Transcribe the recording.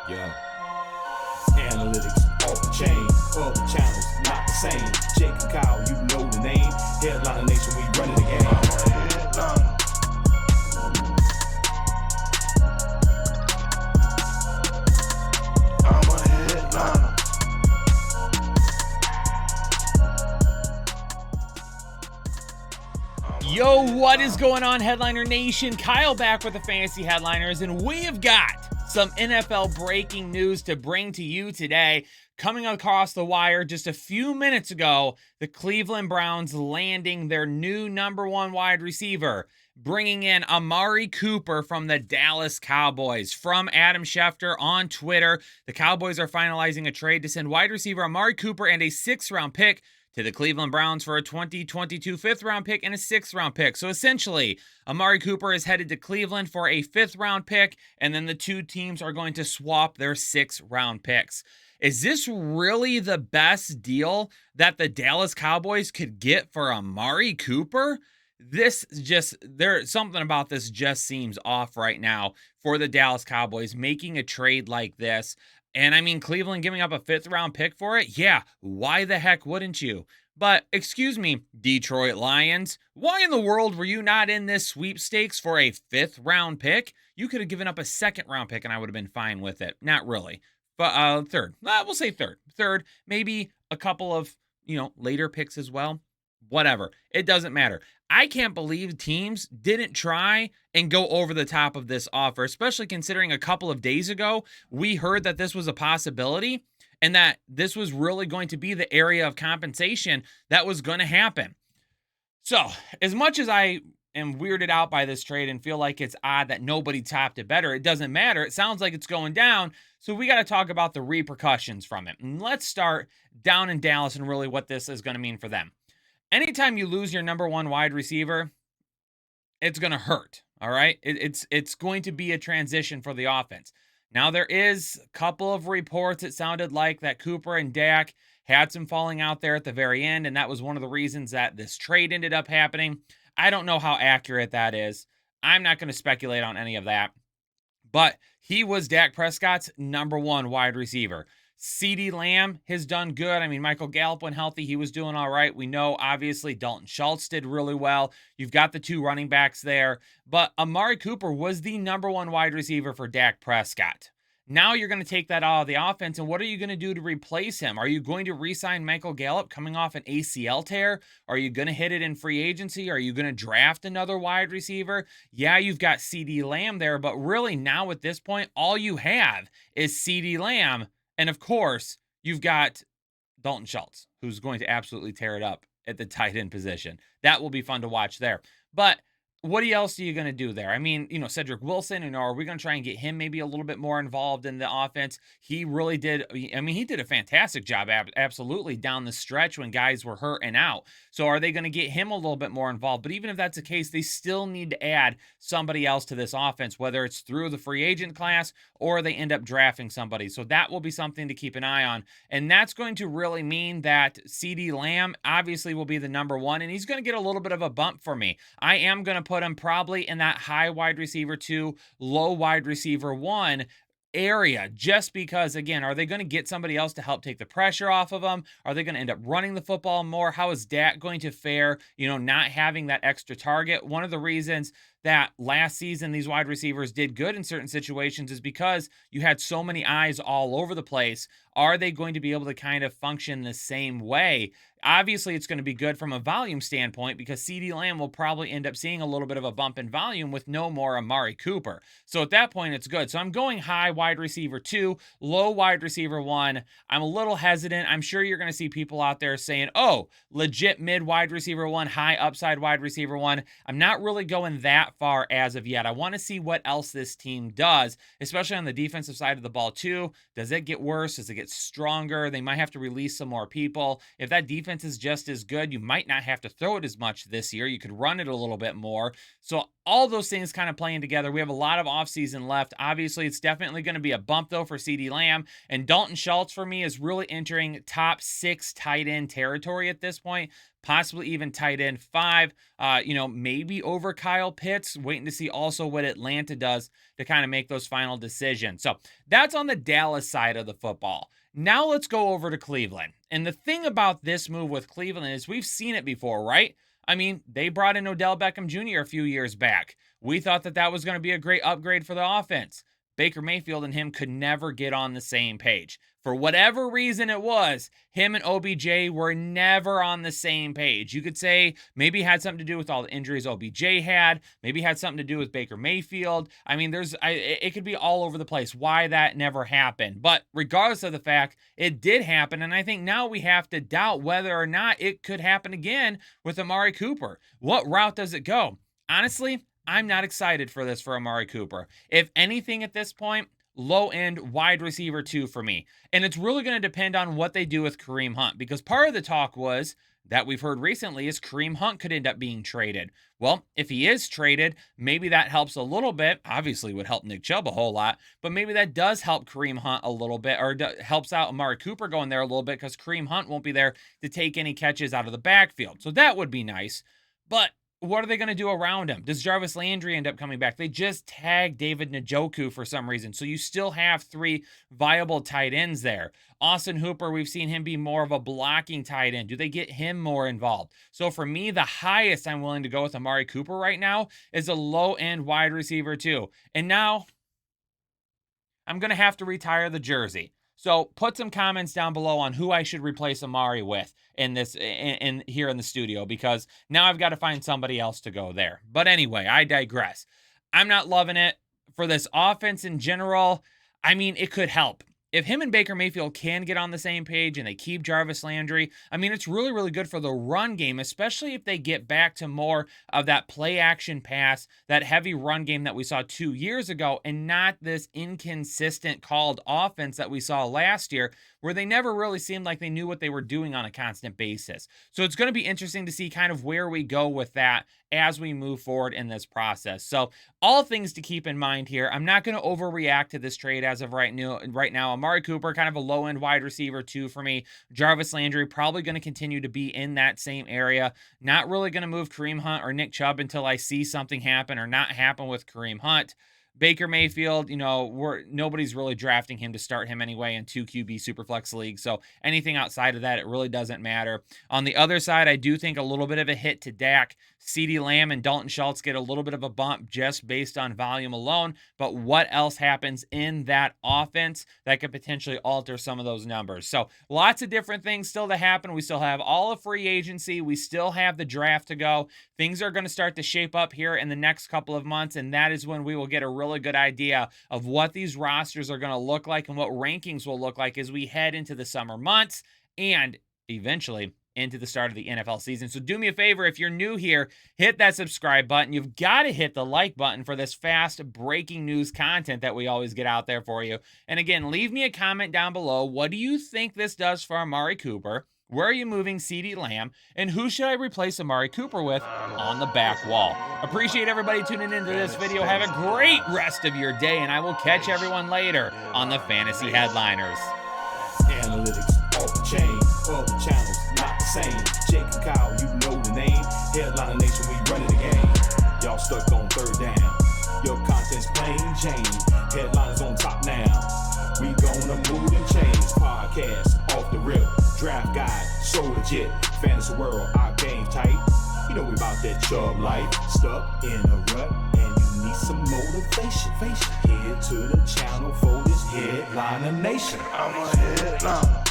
Yeah. Analytics off the chain, other channels not the same. Jake and Kyle, you know the name. Headliner Nation, we running the game. I'm a headliner. Yo, what is going on, Headliner Nation? Kyle back with the Fantasy Headliners, and we have got some NFL breaking news to bring to you today. Coming across the wire just a few minutes ago, the Cleveland Browns landing their new number one wide receiver, bringing in Amari Cooper from the Dallas Cowboys. From Adam Schefter on Twitter, the Cowboys are finalizing a trade to send wide receiver Amari Cooper and a 6th-round pick to the Cleveland Browns for a 2022 5th-round pick and a 6th-round pick. So essentially, Amari Cooper is headed to Cleveland for a 5th-round pick, and then the two teams are going to swap their 6th-round picks. Is this really the best deal that the Dallas Cowboys could get for Amari Cooper? Something about this just seems off right now for the Dallas Cowboys making a trade like this. And I mean, Cleveland giving up a 5th-round pick for it? Yeah, why the heck wouldn't you? But, excuse me, Detroit Lions, why in the world were you not in this sweepstakes for a 5th-round pick? You could have given up a 2nd-round pick and I would have been fine with it. Not really. But 3rd. We'll say 3rd. 3rd, maybe a couple of, later picks as well. Whatever. It doesn't matter. I can't believe teams didn't try and go over the top of this offer, especially considering a couple of days ago, we heard that this was a possibility and that this was really going to be the area of compensation that was going to happen. So, as much as I am weirded out by this trade and feel like it's odd that nobody topped it better, it doesn't matter. It sounds like it's going down. So we got to talk about the repercussions from it. And let's start down in Dallas and really what this is going to mean for them. Anytime you lose your number one wide receiver, it's going to hurt, all right? It's going to be a transition for the offense. Now, there is a couple of reports, it sounded like, that Cooper and Dak had some falling out there at the very end, and that was one of the reasons that this trade ended up happening. I don't know how accurate that is. I'm not going to speculate on any of that. But he was Dak Prescott's number one wide receiver. CeeDee Lamb has done good. I mean, Michael Gallup, when healthy, he was doing all right. We know, obviously, Dalton Schultz did really well. You've got the two running backs there. But Amari Cooper was the number one wide receiver for Dak Prescott. Now you're going to take that out of the offense, and what are you going to do to replace him? Are you going to re-sign Michael Gallup coming off an ACL tear? Are you going to hit it in free agency? Are you going to draft another wide receiver? Yeah, you've got CeeDee Lamb there, but really now at this point, all you have is CeeDee Lamb. And of course, you've got Dalton Schultz, who's going to absolutely tear it up at the tight end position. That will be fun to watch there. But what else are you going to do there? I mean, Cedric Wilson, are we going to try and get him maybe a little bit more involved in the offense? He really did. I mean, he did a fantastic job, absolutely, down the stretch when guys were hurt and out. So are they going to get him a little bit more involved? But even if that's the case, they still need to add somebody else to this offense, whether it's through the free agent class or they end up drafting somebody. So that will be something to keep an eye on. And that's going to really mean that CeeDee Lamb obviously will be the number one, and he's going to get a little bit of a bump for me. I am going to put him probably in that high wide receiver 2, low wide receiver 1 area, just because, again, are they going to get somebody else to help take the pressure off of them? Are they going to end up running the football more? How is Dak going to fare, not having that extra target? One of the reasons that last season these wide receivers did good in certain situations is because you had so many eyes all over the place. Are they going to be able to kind of function the same way? Obviously, it's going to be good from a volume standpoint because CeeDee Lamb will probably end up seeing a little bit of a bump in volume with no more Amari Cooper. So at that point, it's good. So I'm going high wide receiver 2, low wide receiver 1. I'm a little hesitant. I'm sure you're going to see people out there saying, oh, legit mid wide receiver 1, high upside wide receiver 1. I'm not really going that far as of yet. I want to see what else this team does, especially on the defensive side of the ball too. Does it get worse? Does it get stronger? They might have to release some more people. If that defense is just as good, you might not have to throw it as much this year. You could run it a little bit more. So all those things kind of playing together. We have a lot of offseason left. Obviously, it's definitely going to be a bump, though, for CeeDee Lamb. And Dalton Schultz, for me, is really entering top 6 tight end territory at this point. possibly even tight end 5, maybe over Kyle Pitts, waiting to see also what Atlanta does to kind of make those final decisions. So that's on the Dallas side of the football. Now let's go over to Cleveland. And the thing about this move with Cleveland is we've seen it before, right? I mean, they brought in Odell Beckham Jr. a few years back. We thought that was going to be a great upgrade for the offense. Baker Mayfield and him could never get on the same page. For whatever reason it was, him and OBJ were never on the same page. You could say maybe it had something to do with all the injuries OBJ had. Maybe it had something to do with Baker Mayfield. I mean, it could be all over the place why that never happened. But regardless of the fact, it did happen. And I think now we have to doubt whether or not it could happen again with Amari Cooper. What route does it go? Honestly, I'm not excited for this for Amari Cooper. If anything at this point, low-end wide receiver 2 for me. And it's really going to depend on what they do with Kareem Hunt, because part of the talk was that we've heard recently is Kareem Hunt could end up being traded. Well, if he is traded, maybe that helps a little bit. Obviously would help Nick Chubb a whole lot, but maybe that does help Kareem Hunt a little bit, or helps out Amari Cooper going there a little bit, because Kareem Hunt won't be there to take any catches out of the backfield. So that would be nice. But what are they going to do around him? Does Jarvis Landry end up coming back? They just tagged David Njoku for some reason. So you still have 3 viable tight ends there. Austin Hooper, we've seen him be more of a blocking tight end. Do they get him more involved? So for me, the highest I'm willing to go with Amari Cooper right now is a low-end wide receiver 2. And now I'm going to have to retire the jersey. So put some comments down below on who I should replace Amari with in here in the studio, because now I've got to find somebody else to go there. But anyway, I digress. I'm not loving it for this offense in general. I mean, it could help. If him and Baker Mayfield can get on the same page and they keep Jarvis Landry, I mean, it's really, really good for the run game, especially if they get back to more of that play action pass, that heavy run game that we saw 2 years ago, and not this inconsistent called offense that we saw last year, where they never really seemed like they knew what they were doing on a constant basis. So it's going to be interesting to see kind of where we go with that as we move forward in this process. So all things to keep in mind here. I'm not going to overreact to this trade as of right now. Amari Cooper, kind of a low-end wide receiver 2 for me. Jarvis Landry, probably going to continue to be in that same area. Not really going to move Kareem Hunt or Nick Chubb until I see something happen or not happen with Kareem Hunt. Baker Mayfield, nobody's really drafting him to start him anyway in 2 QB Superflex leagues. So anything outside of that, it really doesn't matter. On the other side, I do think a little bit of a hit to Dak. CeeDee Lamb and Dalton Schultz get a little bit of a bump just based on volume alone. But what else happens in that offense that could potentially alter some of those numbers? So lots of different things still to happen. We still have all of free agency. We still have the draft to go. Things are going to start to shape up here in the next couple of months, and that is when we will get a really good idea of what these rosters are going to look like and what rankings will look like as we head into the summer months and eventually into the start of the NFL season. So do me a favor, if you're new here, hit that subscribe button. You've got to hit the like button for this fast breaking news content that we always get out there for you. And again, leave me a comment down below. What do you think this does for Amari Cooper? Where are you moving CeeDee Lamb? And who should I replace Amari Cooper with on the back wall? Appreciate everybody tuning into this video. Have a great rest of your day, and I will catch everyone later on the Fantasy Headliners. Analytics off the chain, other channels not the same. Jake and Kyle, you know the name. Headliner Nation, we running the game. Y'all stuck on 3rd down. Your content's plain Jane. Headliners on top now. We gonna move and change. Podcast off the rip. Draft guide, so legit. Fantasy world, our game tight. You know we about that Chubb life. Stuck in a rut and you need some motivation. Head to the channel for this Headliner Nation. I'm a headliner.